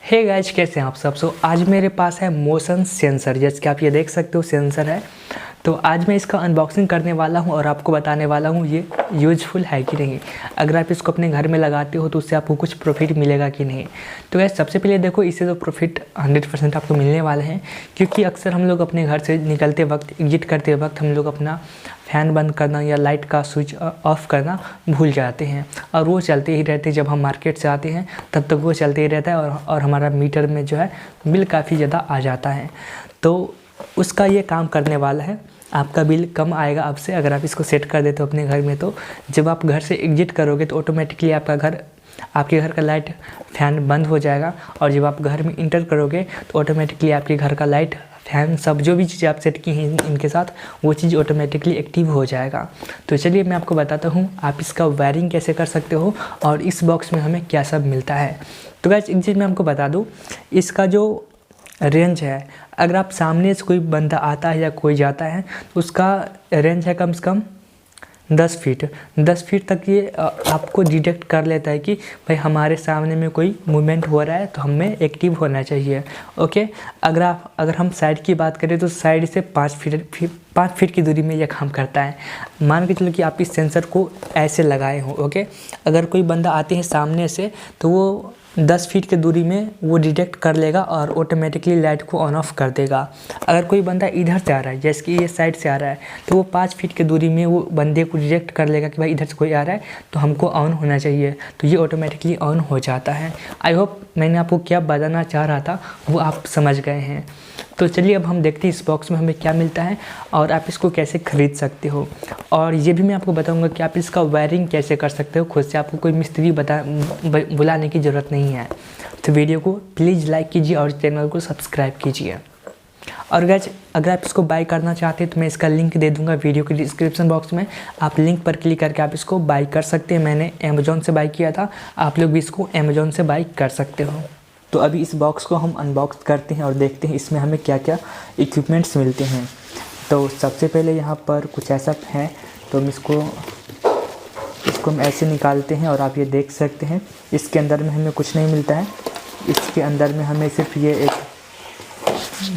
Hey guys, कैसे हैं आप सब। आज मेरे पास है मोशन सेंसर, जैसे कि आप ये देख सकते हो सेंसर है। तो आज मैं इसका अनबॉक्सिंग करने वाला हूं और आपको बताने वाला हूं ये यूजफुल है कि नहीं। अगर आप इसको अपने घर में लगाते हो तो उससे आपको कुछ प्रॉफिट मिलेगा कि नहीं। तो गाइज सबसे पहले देखो, इससे तो प्रॉफिट 100% आपको मिलने वाले हैं, क्योंकि अक्सर हम लोग अपने घर से निकलते वक्त, एग्जिट करते वक्त हम लोग अपना फ़ैन बंद करना या लाइट का स्विच ऑफ करना भूल जाते हैं और वो चलते ही रहते हैं। जब हम मार्केट से आते हैं तब तक वो चलते ही रहता है और हमारा मीटर में जो है बिल काफ़ी ज़्यादा आ जाता है। तो उसका ये काम करने वाला है, आपका बिल कम आएगा आपसे अगर आप इसको सेट कर देते हो अपने घर में। तो जब आप घर से एग्जिट करोगे तो ऑटोमेटिकली आपके घर का लाइट फैन बंद हो जाएगा, और जब आप घर में इंटर करोगे तो ऑटोमेटिकली आपके घर का लाइट फैन सब जो भी चीज़ें आप सेट की हैं इनके साथ, वो चीज़ ऑटोमेटिकली एक्टिव हो जाएगा। तो चलिए मैं आपको बताता हूँ आप इसका वायरिंग कैसे कर सकते हो और इस बॉक्स में हमें क्या सब मिलता है। तो गाइस एक चीज़ मैं आपको बता दूँ, इसका जो रेंज है, अगर आप सामने से कोई बंदा आता है या कोई जाता है तो उसका रेंज है कम से कम 10 फीट तक ये आपको डिटेक्ट कर लेता है कि भाई हमारे सामने में कोई मूवमेंट हो रहा है तो हमें एक्टिव होना चाहिए। ओके, अगर हम साइड की बात करें तो साइड से 5 फीट की दूरी में ये काम करता है। मान के चलो कि आप इस सेंसर को ऐसे लगाए हो। ओके, अगर कोई बंदा आते हैं सामने से तो वो 10 फीट की दूरी में वो डिटेक्ट कर लेगा और ऑटोमेटिकली लाइट को ऑन ऑफ कर देगा। अगर कोई बंदा इधर से आ रहा है, जैसे कि ये साइड से आ रहा है, तो वो 5 फीट की दूरी में वो बंदे को डिटेक्ट कर लेगा कि भाई इधर से कोई आ रहा है तो हमको ऑन होना चाहिए, तो ये ऑटोमेटिकली ऑन हो जाता है। आई होप मैंने आपको क्या बताना चाह रहा था वो आप समझ गए हैं। तो चलिए अब हम देखते हैं इस बॉक्स में हमें क्या मिलता है और आप इसको कैसे ख़रीद सकते हो, और ये भी मैं आपको बताऊंगा कि आप इसका वायरिंग कैसे कर सकते हो खुद से। आपको कोई मिस्त्री बुलाने की ज़रूरत नहीं है। तो वीडियो को प्लीज़ लाइक कीजिए और चैनल को सब्सक्राइब कीजिए। और गाइस अगर आप इसको बाय करना चाहते हैं तो मैं इसका लिंक दे दूंगा वीडियो के डिस्क्रिप्शन बॉक्स में। आप लिंक पर क्लिक करके आप इसको बाय कर सकते हैं। मैंने अमेज़ॉन से बाय किया था, आप लोग भी इसको अमेज़ॉन से बाय कर सकते हो। तो अभी इस बॉक्स को हम अनबॉक्स करते हैं और देखते हैं इसमें हमें क्या क्या इक्विपमेंट्स मिलते हैं। तो सबसे पहले यहाँ पर कुछ ऐसा है, तो हम इसको हम ऐसे निकालते हैं और आप ये देख सकते हैं इसके अंदर में हमें कुछ नहीं मिलता है। इसके अंदर में हमें सिर्फ ये एक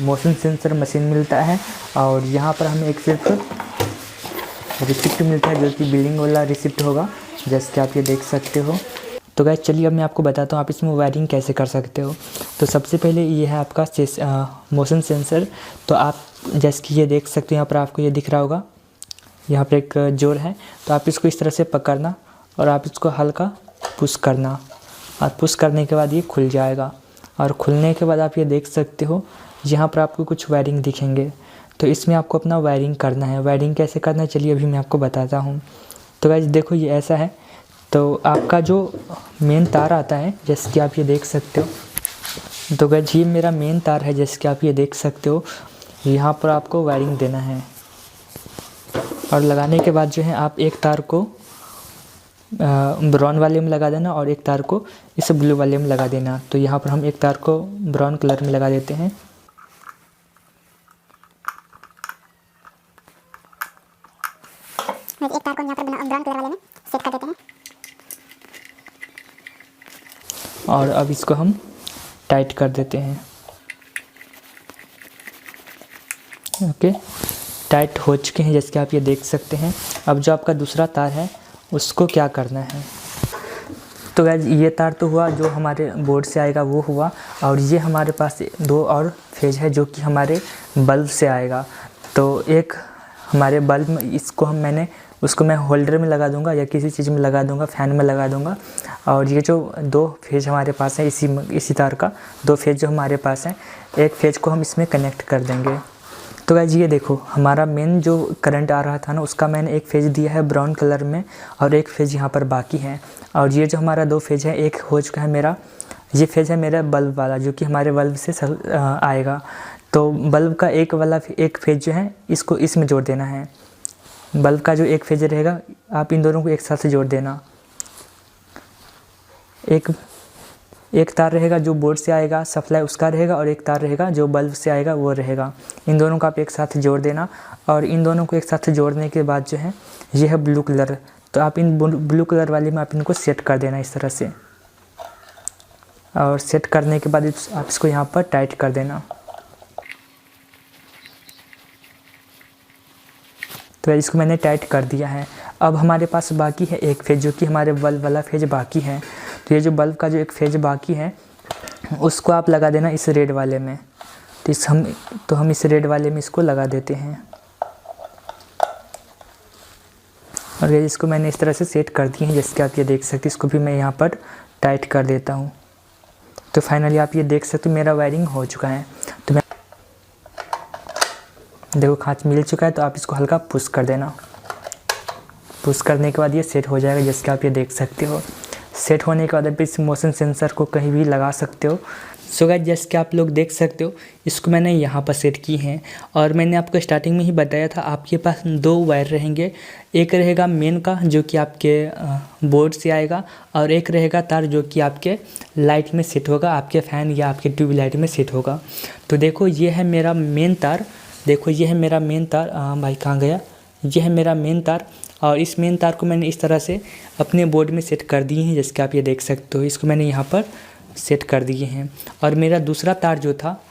मोशन सेंसर मशीन मिलता है और यहाँ पर हमें एक सिर्फ रिसिप्ट मिलता है, जो कि बिलिंग वाला रिसिप्ट होगा, जैसे कि आप ये देख सकते हो। तो गाइस चलिए अब मैं आपको बताता हूँ आप इसमें वायरिंग कैसे कर सकते हो। तो सबसे पहले ये है आपका मोशन सेंसर। तो आप जैसे कि ये देख सकते हो, यहाँ पर आपको ये दिख रहा होगा, यहाँ पर एक जोड़ है। तो आप इसको इस तरह से पकड़ना और आप इसको हल्का पुश करना, और पुश करने के बाद ये खुल जाएगा। और खुलने के बाद आप ये देख सकते हो यहाँ पर आपको कुछ वायरिंग दिखेंगे। तो इसमें आपको अपना वायरिंग करना है। वायरिंग कैसे करना है चलिए अभी मैं आपको बताता हूँ। तो गाइस देखो ये ऐसा है। तो आपका जो मेन तार आता है, जैसे कि आप ये देख सकते हो, तो गाइस ये मेरा मेन तार है, जैसे कि आप ये देख सकते हो। यहाँ पर आपको वायरिंग देना है और लगाने के बाद जो है आप एक तार को ब्राउन वाले में लगा देना और एक तार को इस ब्लू वाले में लगा देना। तो यहाँ पर हम एक तार को ब्राउन कलर में लगा देते हैं। एक तार को यहाँ पर ब्राउन कलर वाले में सेट कर देते हैं और अब इसको हम टाइट कर देते हैं। ओके, टाइट हो चुके हैं, जैसे कि आप ये देख सकते हैं। अब जो आपका दूसरा तार है उसको क्या करना है। तो गाइस ये तार तो हुआ जो हमारे बोर्ड से आएगा वो हुआ, और ये हमारे पास 2 और फेज है जो कि हमारे बल्ब से आएगा। तो एक हमारे बल्ब में इसको उसको मैं होल्डर में लगा दूंगा या किसी चीज़ में लगा दूंगा, फ़ैन में लगा दूंगा। और ये जो 2 फेज हमारे पास है, इसी तार का 2 फेज जो हमारे पास है, एक फेज को हम इसमें कनेक्ट कर देंगे। तो गाइस ये देखो हमारा मेन जो करंट आ रहा था ना, उसका मैंने एक फेज दिया है ब्राउन कलर में और एक फेज यहाँ पर बाकी है। और ये जो हमारा 2 फेज है, एक हो चुका है मेरा, ये फेज है मेरा बल्ब वाला जो कि हमारे बल्ब से आएगा। तो बल्ब का एक फेज जो है इसको इसमें जोड़ देना है। बल्ब का जो एक फेज रहेगा आप इन दोनों को एक साथ से जोड़ देना। एक तार रहेगा जो बोर्ड से आएगा, सप्लाई उसका रहेगा, और एक तार रहेगा जो बल्ब से आएगा वो रहेगा। इन दोनों को आप एक साथ जोड़ देना, और इन दोनों को एक साथ जोड़ने के बाद जो है ये है ब्लू कलर। तो आप इन ब्लू कलर वाले में आप इनको सेट कर देना इस तरह से। और सेट करने के बाद आप इसको यहाँ पर टाइट कर देना। तो इसको मैंने टाइट कर दिया है। अब हमारे पास बाकी है एक फेज, जो कि हमारे बल्ब वाला फेज बाकी है। तो ये जो बल्ब का जो एक फेज बाकी है उसको आप लगा देना इस रेड वाले में। तो हम इस रेड वाले में इसको लगा देते हैं। और ये इसको मैंने इस तरह से सेट कर दिए हैं, जैसे कि आप ये देख सकते हैं। इसको भी मैं यहाँ पर टाइट कर देता हूँ। तो फाइनली आप ये देख सकते हो मेरा वायरिंग हो चुका है। तो मैं देखो खाँच मिल चुका है। तो आप इसको हल्का पुश कर देना। पुश करने के बाद ये सेट हो जाएगा, जैसे कि आप ये देख सकते हो। सेट होने के बाद आप इस मोशन सेंसर को कहीं भी लगा सकते हो। सो गाइस, जैसे कि आप लोग देख सकते हो, इसको मैंने यहाँ पर सेट की हैं। और मैंने आपको स्टार्टिंग में ही बताया था आपके पास 2 वायर रहेंगे। एक रहेगा मेन का, जो कि आपके बोर्ड से आएगा, और एक रहेगा तार जो कि आपके लाइट में सेट होगा, आपके फ़ैन या आपके ट्यूबलाइट में सेट होगा। तो देखो ये है मेरा मेन तार। देखो ये है मेरा मेन तार। भाई कहाँ गया? ये है मेरा मेन तार। और इस मेन तार को मैंने इस तरह से अपने बोर्ड में सेट कर दिए हैं, जैसे कि आप ये देख सकते हो। इसको मैंने यहाँ पर सेट कर दिए हैं। और मेरा दूसरा तार जो था,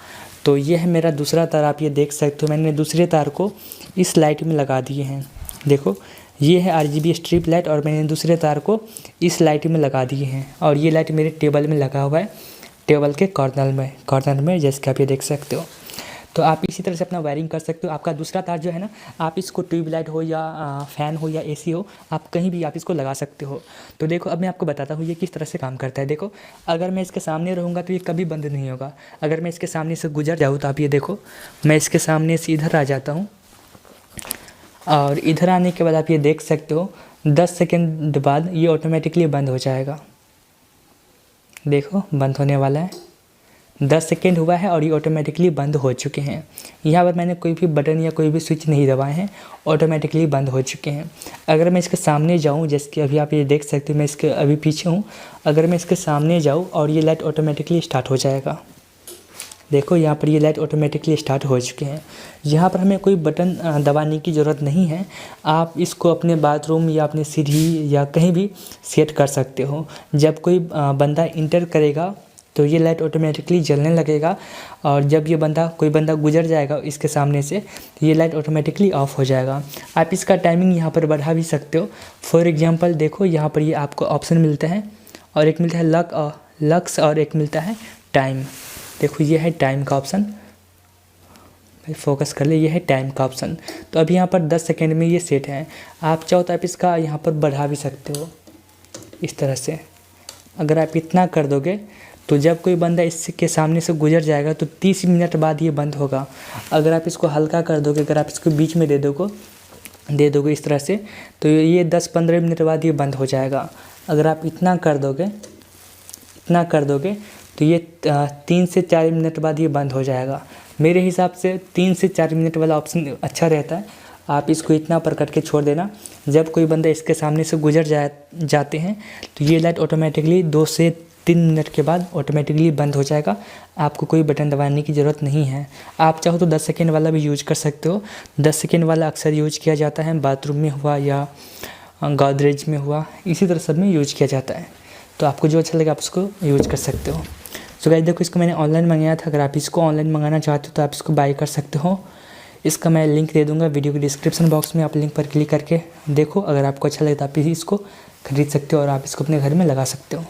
तो ये है मेरा दूसरा तार। आप ये देख सकते हो मैंने दूसरे तार को इस लाइट में लगा दिए हैं। देखो ये है RGB स्ट्रिप लाइट, और मैंने दूसरे तार को इस लाइट में लगा दिए हैं। और ये लाइट मेरे टेबल में लगा हुआ है, टेबल के कॉर्नर में, जैसे कि आप ये देख सकते हो। तो आप इसी तरह से अपना वायरिंग कर सकते हो। आपका दूसरा तार जो है ना, आप इसको ट्यूबलाइट हो या फ़ैन हो या AC हो, आप कहीं भी आप इसको लगा सकते हो। तो देखो अब मैं आपको बताता हूँ ये किस तरह से काम करता है। देखो अगर मैं इसके सामने रहूँगा तो ये कभी बंद नहीं होगा। अगर मैं इसके सामने से गुजर जाऊँ तो आप ये देखो, मैं इसके सामने से इधर आ जाता हूँ। और इधर आने के बाद आप ये देख सकते हो 10 सेकेंड बाद ये ऑटोमेटिकली बंद हो जाएगा। देखो बंद होने वाला है। 10 सेकेंड हुआ है और ये ऑटोमेटिकली बंद हो चुके हैं। यहाँ पर मैंने कोई भी बटन या कोई भी स्विच नहीं दबाए हैं, ऑटोमेटिकली बंद हो चुके हैं। अगर मैं इसके सामने जाऊँ, जैसे कि अभी आप ये देख सकते हो, मैं इसके अभी पीछे हूँ। अगर मैं इसके सामने जाऊँ और ये लाइट ऑटोमेटिकली स्टार्ट हो जाएगा। देखो यहाँ पर ये लाइट ऑटोमेटिकली स्टार्ट हो चुके हैं। यहाँ पर हमें कोई बटन दबाने की ज़रूरत नहीं है। आप इसको अपने बाथरूम या अपने सीढ़ी या कहीं भी सेट कर सकते हो। जब कोई बंदा इंटर करेगा तो ये लाइट ऑटोमेटिकली जलने लगेगा, और जब ये कोई बंदा गुजर जाएगा इसके सामने से, तो ये लाइट ऑटोमेटिकली ऑफ हो जाएगा। आप इसका टाइमिंग यहाँ पर बढ़ा भी सकते हो। फॉर एग्जांपल देखो यहाँ पर ये आपको ऑप्शन मिलता है, और एक मिलता है लक्स और एक मिलता है टाइम। देखो ये है टाइम का ऑप्शन, भाई फोकस कर ले, ये है टाइम का ऑप्शन। तो अभी यहाँ पर 10 सेकेंड में ये सेट है। आप चाहो तो आप इसका यहाँ पर बढ़ा भी सकते हो इस तरह से। अगर आप इतना कर दोगे तो जब कोई बंदा इसके सामने से गुजर जाएगा तो 30 मिनट बाद ये बंद होगा। अगर आप इसको हल्का कर दोगे, अगर आप इसको बीच में दे दोगे इस तरह से, तो ये 10-15 मिनट बाद ये बंद हो जाएगा। अगर आप इतना कर दोगे तो ये 3 से 4 मिनट बाद ये बंद हो जाएगा। मेरे हिसाब से 3 से 4 मिनट वाला ऑप्शन अच्छा रहता है। आप इसको इतना पर करके छोड़ देना। जब कोई बंदा इसके सामने से गुजर जाते हैं तो ये लाइट ऑटोमेटिकली 2 से 3 मिनट के बाद ऑटोमेटिकली बंद हो जाएगा। आपको कोई बटन दबाने की ज़रूरत नहीं है। आप चाहो तो 10 सेकेंड वाला भी यूज कर सकते हो। 10 सेकेंड वाला अक्सर यूज किया जाता है, बाथरूम में हुआ या गोदरेज में हुआ, इसी तरह सब में यूज किया जाता है। तो आपको जो अच्छा लगे आप उसको यूज कर सकते हो। सो गाइस देखो, इसको मैंने ऑनलाइन मंगाया था। अगर आप इसको ऑनलाइन मंगाना चाहते हो तो आप इसको बाय कर सकते हो। इसका मैं लिंक दे दूंगा वीडियो के डिस्क्रिप्शन बॉक्स में। आप लिंक पर क्लिक करके देखो, अगर आपको अच्छा लगे तो आप इसको खरीद सकते हो और आप इसको अपने घर में लगा सकते हो।